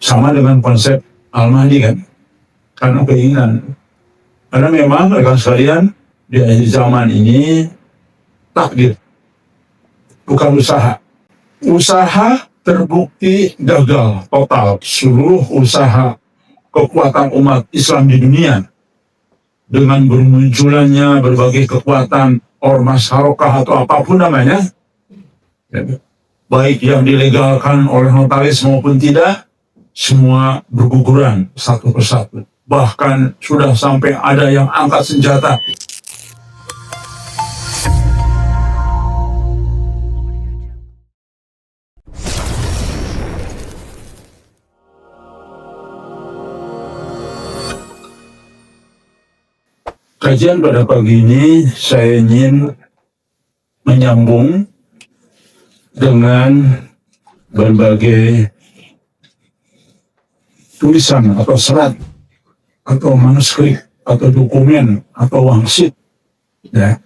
Sama dengan konsep Al-Mahdi kan, karena keinginan. Karena memang rekan sekalian, di akhir zaman ini takdir, bukan usaha. Usaha terbukti gagal total. Seluruh usaha kekuatan umat Islam di dunia dengan bermunculannya berbagai kekuatan ormas, harokah atau apapun namanya, baik yang dilegalkan oleh notaris maupun tidak, semua berguguran satu persatu. Bahkan sudah sampai ada yang angkat senjata. Kajian pada pagi ini saya ingin menyambung dengan berbagai tulisan atau serat atau manuskrip atau dokumen atau wangsit. Ya.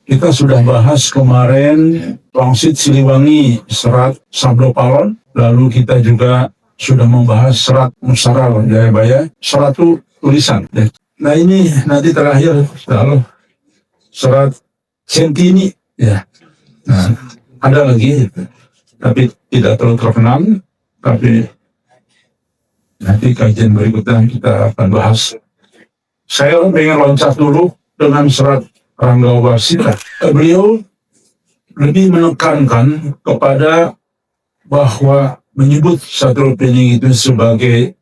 Kita sudah bahas kemarin wangsit Siliwangi, serat Sabdo Palon, lalu kita juga sudah membahas serat Musaral Jayabaya, serat itu tulisan. Ya. Nah ini nanti terakhir lalu serat Sentini, ya. Nah, ada lagi, tapi tidak terlalu terkenal, tapi nanti kajian berikutnya kita akan bahas. Saya ingin loncat dulu dengan serat Rangga Warsita. Beliau lebih menekankan kepada bahwa menyebut Satrul Pening itu sebagai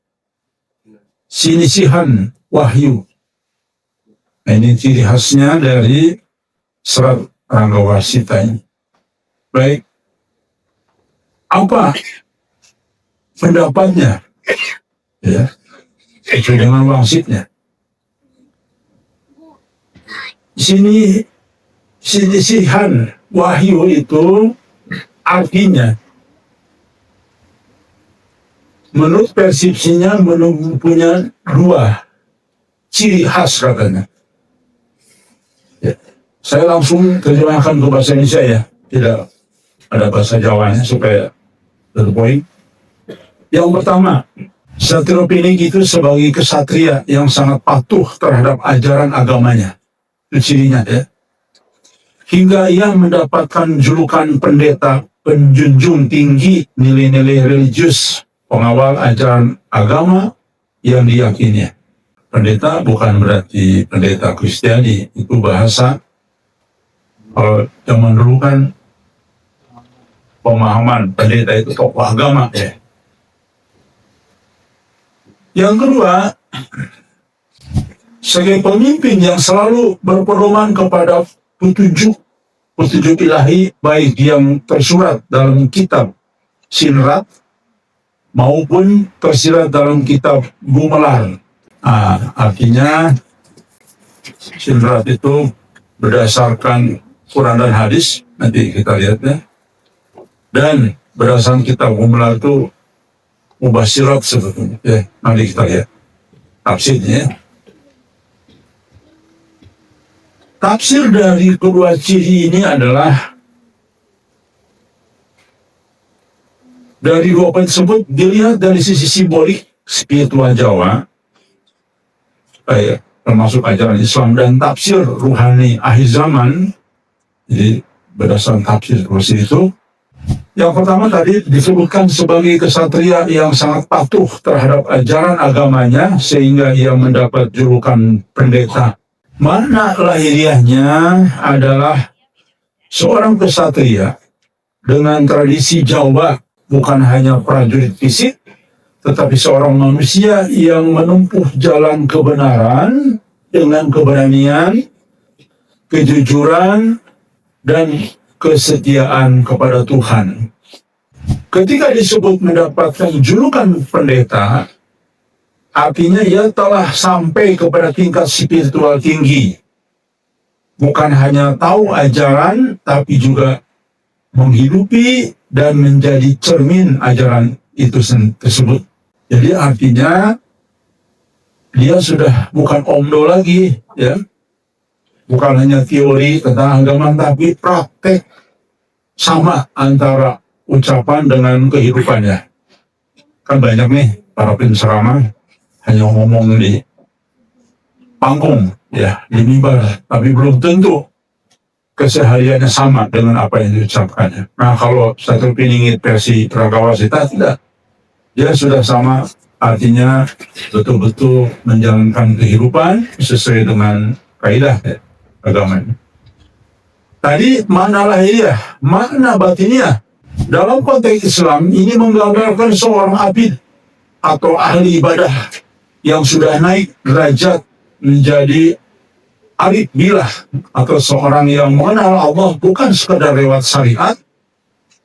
sinisihan wahyu. Nah, ini ciri khasnya dari serat Rangga Warsita ini. Baik, apa pendapatnya? Ya, sesuai dengan wangsitnya. Sinisihan wahyu itu artinya, menurut persepsinya punya dua ciri khas katanya. Ya. Saya langsung terjemahkan ke bahasa Indonesia ya, tidak ada bahasa Jawanya supaya terpoin. Yang pertama, Satrul Pening itu sebagai kesatria yang sangat patuh terhadap ajaran agamanya. Itu cirinya ya. Hingga ia mendapatkan julukan pendeta penjunjung tinggi nilai-nilai religius, pengawal ajaran agama yang diyakini. Pendeta bukan berarti pendeta Kristiani, itu bahasa. Kalau zaman dulu kan pemahaman pendeta itu tokoh agama ya. Yang kedua, sebagai pemimpin yang selalu berpedoman kepada petunjuk ilahi, baik yang tersurat dalam kitab Sinrat maupun tersirat dalam kitab Gumelar. Artinya Sinrat itu berdasarkan Quran dan hadis, nanti kita lihat ya. Dan berdasarkan kitab Gumelar itu Mubasyirat sebetulnya. Nanti kita lihat tafsirnya. Tafsir dari kedua ciri ini adalah dari dua poin tersebut dilihat dari sisi simbolik spiritual Jawa, termasuk ajaran Islam dan tafsir ruhani akhir zaman. Jadi berdasarkan tafsir seperti itu. Yang pertama tadi disebutkan sebagai kesatria yang sangat patuh terhadap ajaran agamanya sehingga ia mendapat julukan pendeta. Makna lahiriahnya adalah seorang kesatria dengan tradisi Jawa, bukan hanya prajurit fisik, tetapi seorang manusia yang menempuh jalan kebenaran dengan keberanian, kejujuran, dan kesetiaan kepada Tuhan. Ketika disebut mendapatkan julukan pendeta, artinya ia telah sampai kepada tingkat spiritual tinggi. Bukan hanya tahu ajaran, tapi juga menghidupi dan menjadi cermin ajaran itu tersebut. Jadi artinya dia sudah bukan omdo lagi, ya. Bukan hanya teori tentang agama, tapi praktek sama antara ucapan dengan kehidupannya. Kan banyak nih para penceramah hanya ngomong di panggung, ya, di mimbar, tapi belum tentu kesehariannya sama dengan apa yang diucapkannya. Nah, kalau satu piningit versi Prakawasita tidak, dia sudah sama, artinya betul-betul menjalankan kehidupan sesuai dengan kaidah agama. Tadi makna lahiriah, makna batiniah. Dalam konteks Islam ini menggambarkan seorang abid atau ahli ibadah yang sudah naik derajat menjadi arif billah, atau seorang yang mengenal Allah bukan sekadar lewat syariat,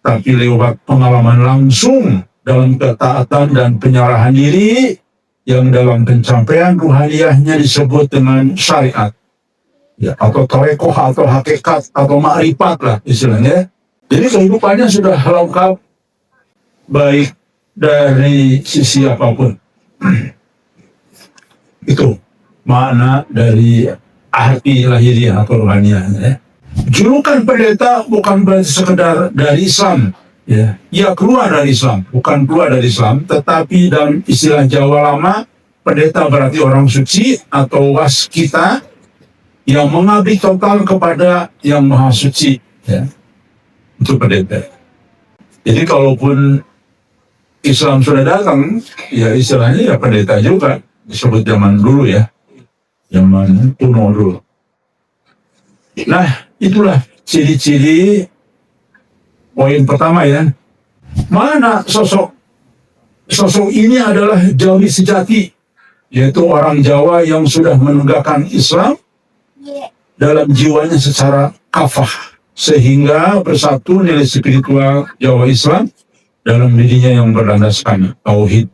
tapi lewat pengalaman langsung dalam ketaatan dan penyerahan diri yang dalam pencapaian ruhaniyahnya disebut dengan syariat, ya, atau torekoh, atau hakikat, atau ma'rifat lah istilahnya. Jadi kehidupannya sudah lengkap, baik dari sisi apapun. Itu makna dari arti lahiriah atau rohaniah. Ya. Julukan pendeta bukan berarti sekedar dari Islam. Ya, ia keluar dari Islam, bukan keluar dari Islam, tetapi dalam istilah Jawa lama, pendeta berarti orang suci atau waskita yang mengabdi total kepada yang maha suci. Ya. Itu pendeta. Jadi kalaupun Islam sudah datang, ya istilahnya ya pendeta juga, disebut zaman dulu ya, zaman kuno dulu. Nah, itulah ciri-ciri poin pertama ya. Mana sosok ini adalah Jawi sejati, yaitu orang Jawa yang sudah menegakkan Islam dalam jiwanya secara kafah, sehingga bersatu nilai spiritual Jawa Islam dalam dirinya yang berlandaskan tauhid.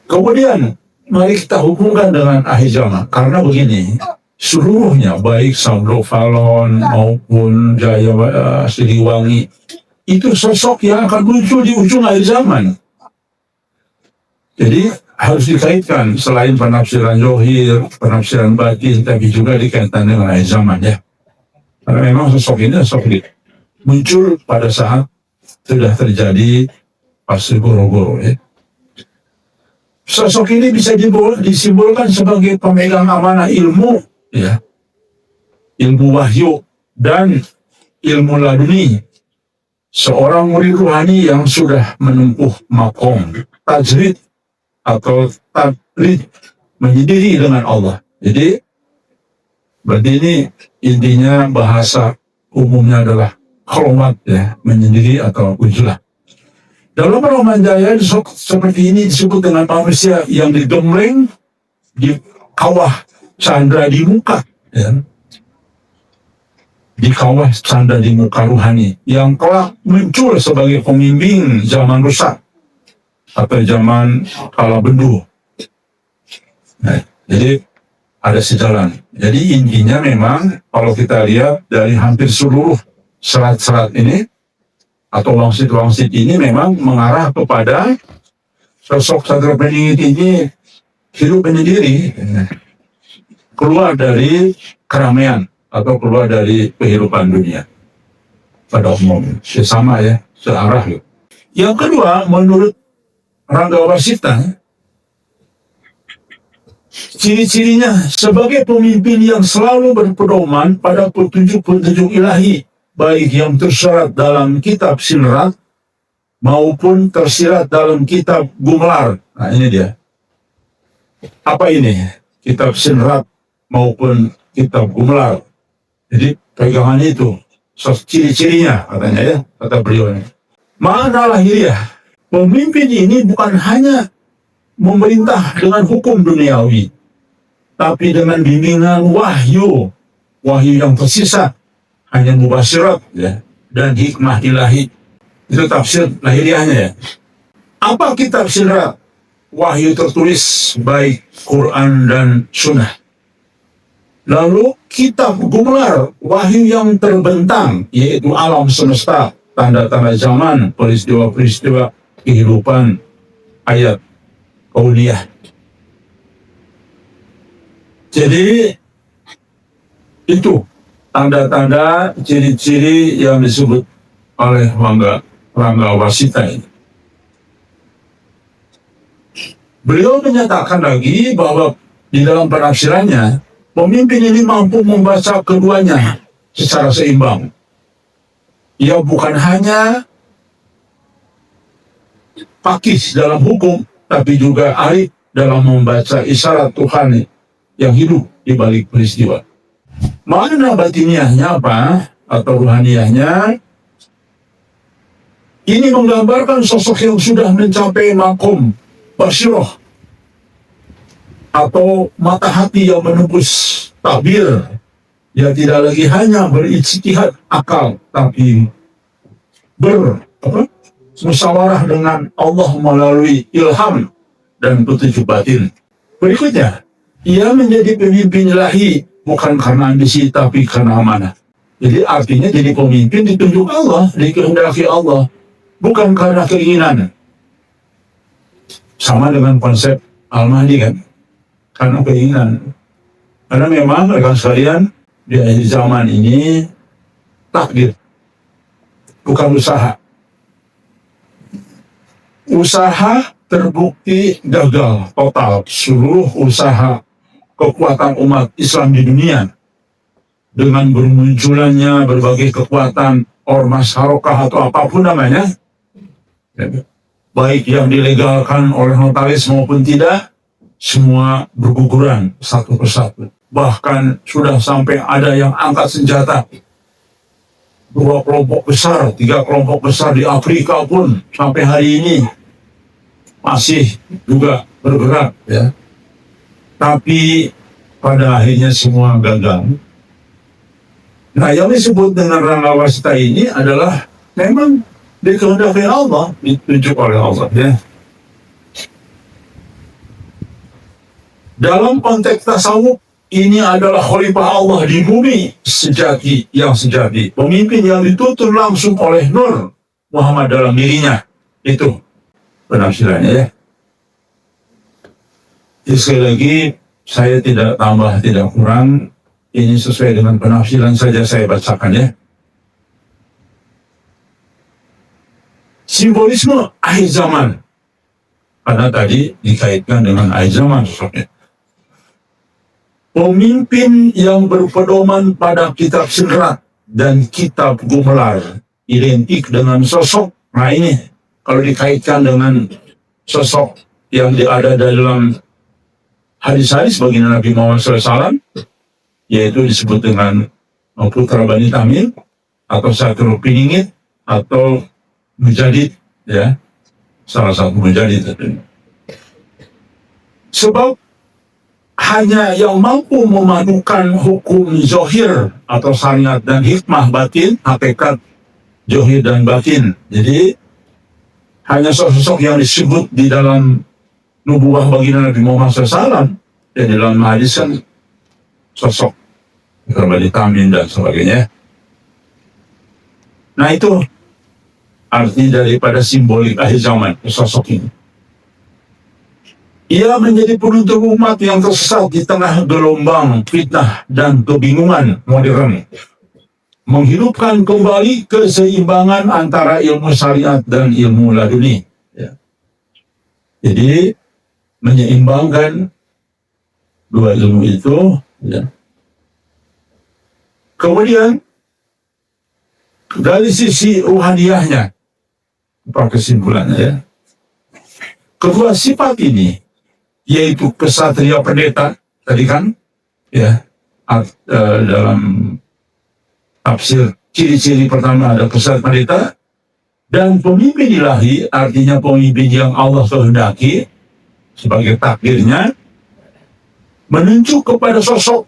Kemudian mari kita hubungkan dengan akhir zaman, karena begini, seluruhnya baik Samudro Falon maupun Jaya Siliwangi itu sosok yang akan muncul di ujung akhir zaman. Jadi harus dikaitkan, selain penafsiran zohir, penafsiran batin, tapi juga dikaitkan dengan akhir zaman ya. Karena memang sosok ini muncul pada saat sudah terjadi fase goro-goro ya. Sosok ini bisa disimbolkan sebagai pemegang amanah ilmu ya, ilmu wahyu dan ilmu laduni, seorang murid ruhani yang sudah menempuh makom tajrid atau tadrid, menyendiri dengan Allah. Jadi berarti ini intinya bahasa umumnya adalah kholomat ya, menyendiri atau ujulah. Dalam Roman Jaya seperti ini disebut dengan manusia yang digembleng di kawah candra di muka ya. Di kawah candra di muka ruhani yang kelak muncul sebagai pemimpin zaman rusak atau zaman kala bendu. Nah, jadi ada sejalan. Jadi intinya memang kalau kita lihat dari hampir seluruh serat-serat ini atau wangsit-wangsit ini memang mengarah kepada sosok Satria Peningit ini hidup menyendiri, keluar dari keramaian atau keluar dari kehidupan dunia pada umum. Sama ya, searah. Yang kedua, menurut Rangga Warsita, ciri-cirinya sebagai pemimpin yang selalu berpedoman pada petunjuk-petunjuk ilahi, baik yang tersirat dalam kitab Sinrat maupun tersirat dalam kitab Gumelar. Nah ini dia. Apa ini? Kitab Sinrat maupun kitab Gumelar. Jadi pegangan itu, ciri-cirinya katanya ya, kata beliau. Makna lahiriah, pemimpin ini bukan hanya memerintah dengan hukum duniawi, tapi dengan bimbingan wahyu yang tersisa, hanya mubasyirat ya, dan hikmah ilahi. Itu tafsir lahiriahnya ya. Apa kitab Sinrat? Wahyu tertulis baik Quran dan Sunnah. Lalu kitab Gumelar, wahyu yang terbentang, yaitu alam semesta, tanda-tanda zaman, peristiwa-peristiwa kehidupan, ayat Auliyah. Jadi itu tanda-tanda ciri-ciri yang disebut oleh Rangga Warsita ini. Beliau menyatakan lagi bahwa di dalam penafsirannya, pemimpin ini mampu membaca keduanya secara seimbang. Ia bukan hanya fakih dalam hukum, tapi juga arif dalam membaca isyarat Tuhan yang hidup di balik peristiwa. Makna batiniahnya apa? Atau ruhaniahnya? Ini menggambarkan sosok yang sudah mencapai makom basiroh atau mata hati yang menembus takbir. Dia tidak lagi hanya berijtihad akal, tapi musyawarah dengan Allah melalui ilham dan petunjuk batin. Berikutnya, ia menjadi pemimpin ilahi bukan karena ambisi tapi karena amanah. Jadi artinya jadi pemimpin ditunjuk Allah, dikehendaki Allah, bukan karena keinginan. Sama dengan konsep Al-Mahdi kan, karena keinginan. Karena memang rekan sekalian, di akhir zaman ini takdir, bukan usaha. Usaha terbukti gagal total. Seluruh usaha kekuatan umat Islam di dunia dengan bermunculannya berbagai kekuatan ormas, harokah atau apapun namanya, baik yang dilegalkan oleh notaris maupun tidak, semua berguguran satu persatu. Bahkan sudah sampai ada yang angkat senjata. 2 kelompok besar, 3 kelompok besar di Afrika pun sampai hari ini masih juga bergerak, ya. Tapi pada akhirnya semua gagal. Nah, yang disebut dengan Rangga Wasita ini adalah memang dikehendaki Allah, ditunjuk oleh Allah, ya. Dalam konteks tasawuf, ini adalah khalifah Allah di bumi sejati yang sejati. Pemimpin yang dituntun langsung oleh Nur Muhammad dalam dirinya. Itu penafsirannya, ya. Jadi sekali lagi, saya tidak tambah, tidak kurang. Ini sesuai dengan penafsiran saja saya bacakan, ya. Simbolisme akhir zaman. Karena tadi dikaitkan dengan akhir zaman sosoknya. Pemimpin yang berpedoman pada kitab Sirat dan kitab Gumelar identik dengan sosok. Nah ini, kalau dikaitkan dengan sosok yang ada dalam hadis-hadis baginda Nabi Muhammad SAW, yaitu disebut dengan putra Bani Tamim, atau Satrul Piningit, atau Mujadid, ya, salah satu Mujadid. Sebab hanya yang mampu memadukan hukum zohir atau syariat dan hikmah batin, hakikat zohir dan batin. Jadi hanya sosok yang disebut di dalam nubuah baginda Nabi Muhammad SAW, dan di dalam hadis kan sosok Bani Tamim dan sebagainya. Nah itu arti daripada simbolik akhir zaman sosok ini. Ia menjadi penuntun umat yang tersesat di tengah gelombang fitnah dan kebingungan modern. Menghidupkan kembali keseimbangan antara ilmu syariat dan ilmu laduni. Ya. Jadi, menyeimbangkan dua ilmu itu. Ya. Kemudian, dari sisi ruhaniahnya, apa kesimpulannya, ya? Kedua sifat ini, yaitu kesatria pendeta tadi kan, ya, dalam tafsir ciri-ciri pertama ada kesatria pendeta, dan pemimpin ilahi artinya pemimpin yang Allah kehendaki sebagai takdirnya, menunjuk kepada sosok.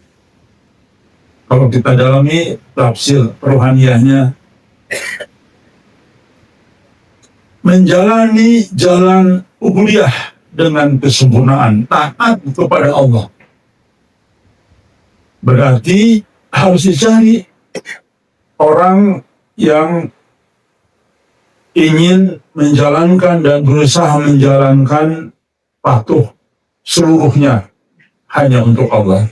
Kalau kita dalami tafsir rohaniahnya, menjalani jalan ubudiyah dengan kesempurnaan, taat kepada Allah. Berarti harus dicari orang yang ingin menjalankan dan berusaha menjalankan patuh seluruhnya hanya untuk Allah.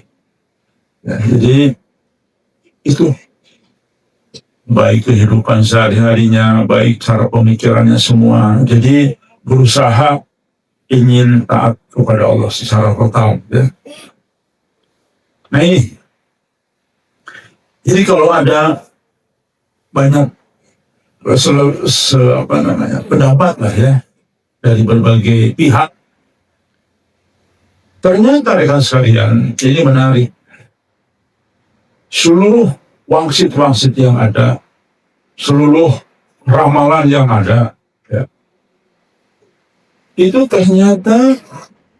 Ya, jadi itu baik kehidupan sehari-harinya, baik cara pemikirannya semua. Jadi berusaha ingin taat kepada Allah secara total. Ya. Nah ini, jadi kalau ada banyak pendapat lah ya dari berbagai pihak, ternyata rekan sekalian ini menarik. Seluruh wangsit-wangsit yang ada, seluruh ramalan yang ada, ya, itu ternyata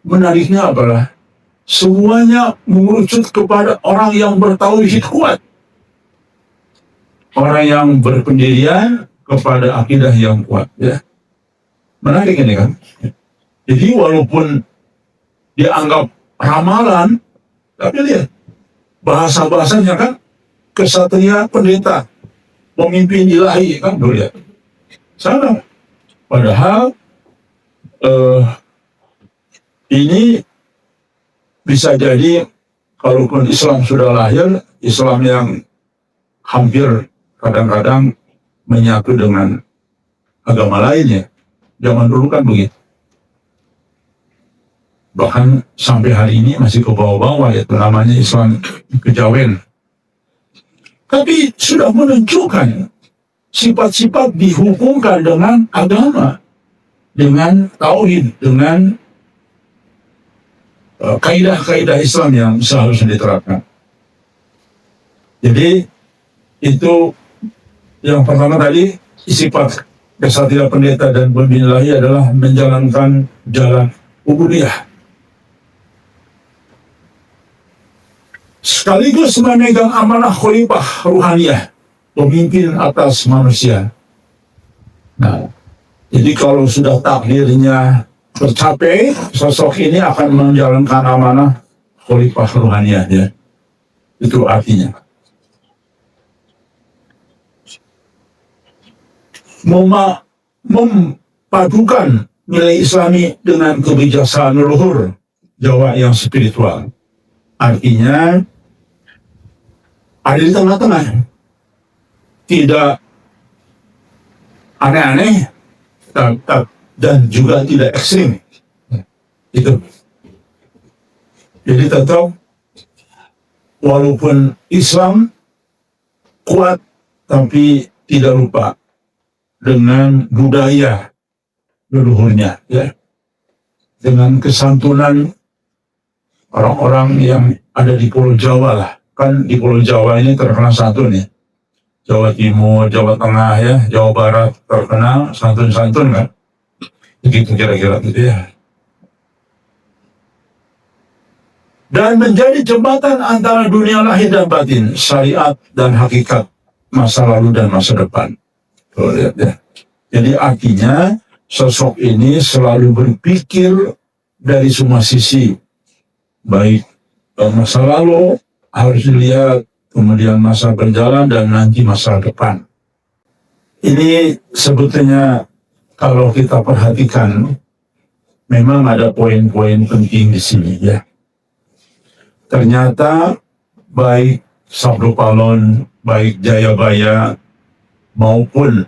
menariknya adalah semuanya mengerucut kepada orang yang bertauhid kuat, orang yang berpendirian kepada akidah yang kuat. Ya. Menarik ini kan. Jadi walaupun dianggap ramalan, tapi lihat bahasa-bahasanya kan kesatria pendeta, pemimpin ilahi kan, tuh lihat. Sama. Padahal ini bisa jadi kalaupun Islam sudah lahir, Islam yang hampir kadang-kadang menyatu dengan agama lainnya. Zaman dulu kan begitu. Bahkan sampai hari ini masih ke bawah-bawah, itu namanya Islam kejawen. Tapi sudah menunjukkan sifat-sifat dihubungkan dengan agama, dengan tauhid, dengan kaidah-kaidah Islam yang seharusnya diterapkan. Jadi itu yang pertama tadi, sifat kesatria pendeta dan pemimpin ilahi adalah menjalankan jalan ubudiyah. Sekaligus memegang amanah khalifah ruhaniyah, pemimpin atas manusia. Nah, jadi kalau sudah takdirnya tercapai, sosok ini akan menjalankan amanah khalifah ruhaniyah, ya. Itu artinya. Mempadukan nilai Islami dengan kebijaksanaan leluhur Jawa yang spiritual. Artinya ada di tengah-tengah, tidak aneh-aneh dan juga tidak ekstrim. Itu. Jadi tetap walaupun Islam kuat, tapi tidak lupa dengan budaya leluhurnya, ya, dengan kesantunan orang-orang yang ada di Pulau Jawa lah. Kan di Pulau Jawa ini terkenal santun, ya. Jawa Timur, Jawa Tengah, ya, Jawa Barat terkenal santun-santun kan. Begitu kira-kira gitu, ya. Dan menjadi jembatan antara dunia lahir dan batin, syariat dan hakikat, masa lalu dan masa depan. Tuh, lihat, ya. Jadi artinya sosok ini selalu berpikir dari semua sisi, baik masa lalu harus dilihat, kemudian masa berjalan, dan nanti masa depan. Ini sebetulnya kalau kita perhatikan, memang ada poin-poin penting di sini, ya. Ternyata baik Sabdo Palon, baik Jayabaya, maupun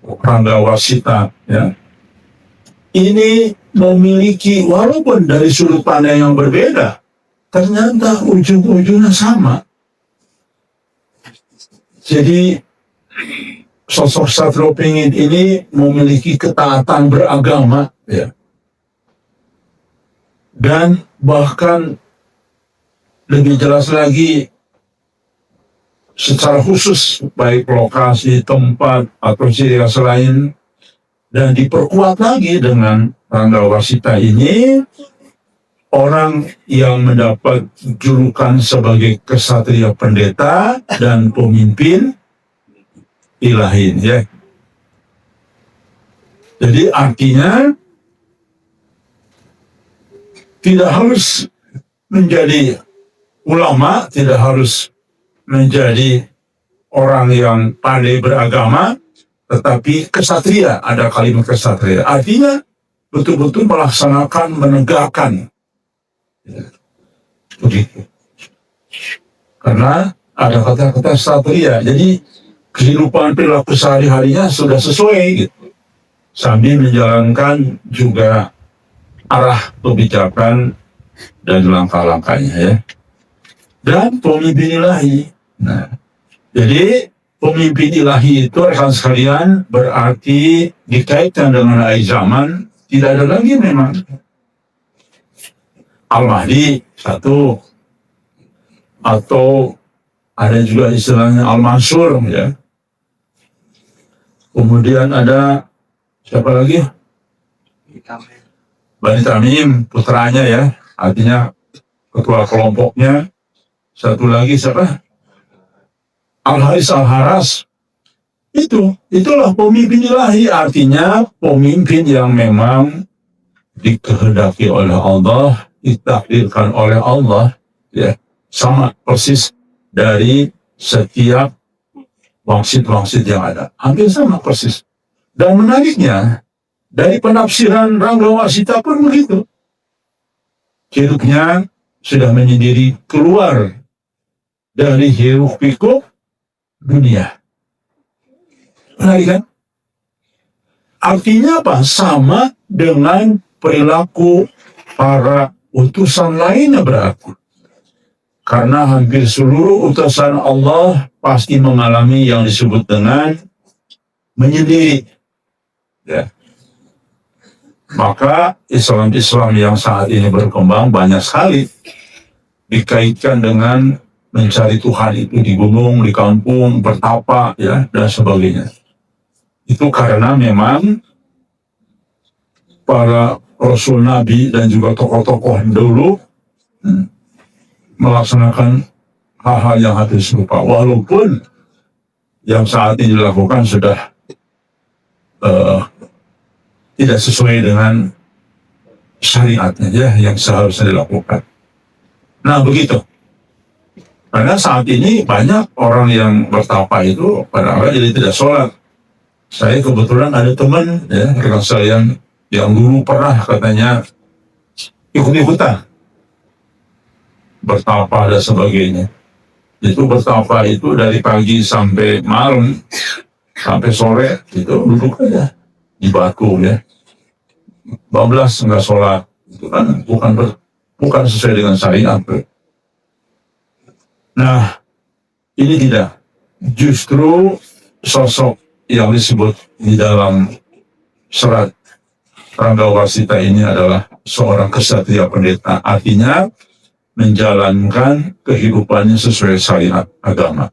Rangga Wasita, ya, ini memiliki, walaupun dari sudut pandang yang berbeda, ternyata ujung-ujungnya sama. Jadi sosok Satrio Pinginit ini memiliki ketaatan beragama, ya, dan bahkan lebih jelas lagi secara khusus, baik lokasi, tempat, atau ciri khas lain, dan diperkuat lagi dengan Rangga Wasita ini, orang yang mendapat julukan sebagai kesatria pendeta dan pemimpin ilahi, ya. Jadi artinya tidak harus menjadi ulama, tidak harus menjadi orang yang pandai beragama, tetapi kesatria, ada kalimat kesatria. Artinya betul-betul melaksanakan, menegakkan. Begitu. Karena ada kata-kata satria, jadi kehidupan perilaku sehari-harinya sudah sesuai, gitu. Sambil menjalankan juga arah kebijakan dan langkah-langkahnya ya. Dan pemimpin ilahi. Nah, jadi pemimpin ilahi itu rekan sekalian berarti dikaitkan dengan akhir zaman tidak ada lagi memang Al-Mahdi satu, atau ada juga istilahnya Al-Mansur ya. Kemudian ada siapa lagi? Bani Tamim, putranya ya, artinya ketua kelompoknya. Satu lagi siapa? Al-Haris Al-Haras. Itulah pemimpin ilahi, artinya pemimpin yang memang dikehendaki oleh Allah, ditakdirkan oleh Allah, ya, sama persis dari setiap wangsit-wangsit yang ada, hampir sama persis. Dan menariknya, dari penafsiran Rangga Wasita pun begitu. Hidupnya sudah menyendiri keluar dari hiruk pikuk dunia. Menarik kan? Artinya apa? Sama dengan perilaku para utusan lainnya berarti. Karena hampir seluruh utusan Allah pasti mengalami yang disebut dengan menyendiri. Ya. Maka Islam yang saat ini berkembang banyak sekali dikaitkan dengan mencari Tuhan itu di gunung, di kampung, bertapa, ya, dan sebagainya. Itu karena memang para Rasul Nabi dan juga tokoh-tokoh dulu melaksanakan hal-hal yang hampir serupa. Walaupun yang saat ini dilakukan sudah tidak sesuai dengan syariatnya ya, yang seharusnya dilakukan. Nah begitu. Karena saat ini banyak orang yang bertapa itu padahal jadi tidak sholat. Saya kebetulan ada teman ya, rekan saya yang dulu pernah katanya ikut-ikutan bertapa dan sebagainya. Itu bertapa itu dari pagi sampai malam, sampai sore itu duduk aja di batu ya. 12 nggak sholat, itu kan bukan sesuai dengan syariat. Nah, ini tidak. Justru sosok yang disebut di dalam serat Rangga Wasita ini adalah seorang kesatria pendeta, artinya menjalankan kehidupannya sesuai syariat agama.